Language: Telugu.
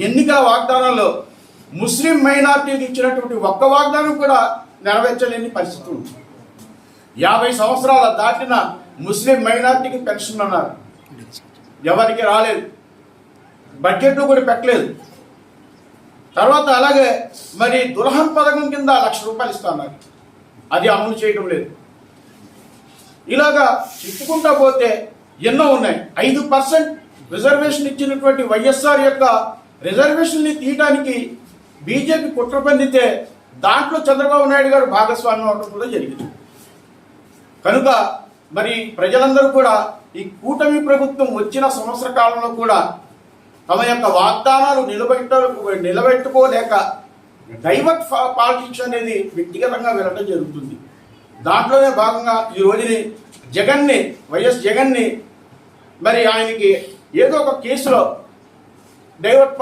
ఎన్నికల వాగ్దానంలో ముస్లిం మైనార్టీకి ఇచ్చినటువంటి ఒక్క వాగ్దానం కూడా నెరవేర్చలేని పరిస్థితి ఉంది. 50 సంవత్సరాల దాటిన ముస్లిం మైనార్టీకి పెన్షన్ అన్నారు, ఎవరికి రాలేదు. బడ్జెట్లో కూడా పెట్టలేదు. తర్వాత అలాగే మరి దుల్హన్ పథకం కింద ₹1,00,000 ఇస్తున్నారు, అది అమలు చేయడం లేదు. ఇలాగా చెప్పుకుంటా పోతే ఎన్నో ఉన్నాయి. 5% రిజర్వేషన్ ఇచ్చినటువంటి వైఎస్ఆర్ యొక్క రిజర్వేషన్ని తీయడానికి బీజేపీ కుట్ర పందితే దాంట్లో చంద్రబాబు నాయుడు గారు భాగస్వామ్యం అవడం కూడా జరిగింది. కనుక మరి ప్రజలందరూ కూడా ఈ కూటమి ప్రభుత్వం వచ్చిన సంవత్సర కాలంలో కూడా తమ యొక్క వాగ్దానాలు నిలబెట్టుకోలేక డైవర్ట్ పాలిటిక్స్ అనేది వ్యక్తిగతంగా వెళ్ళడం జరుగుతుంది. దాంట్లోనే భాగంగా ఈ రోజుని వైఎస్ జగన్ని మరి ఆయనకి ఏదో ఒక కేసులో డైవర్ట్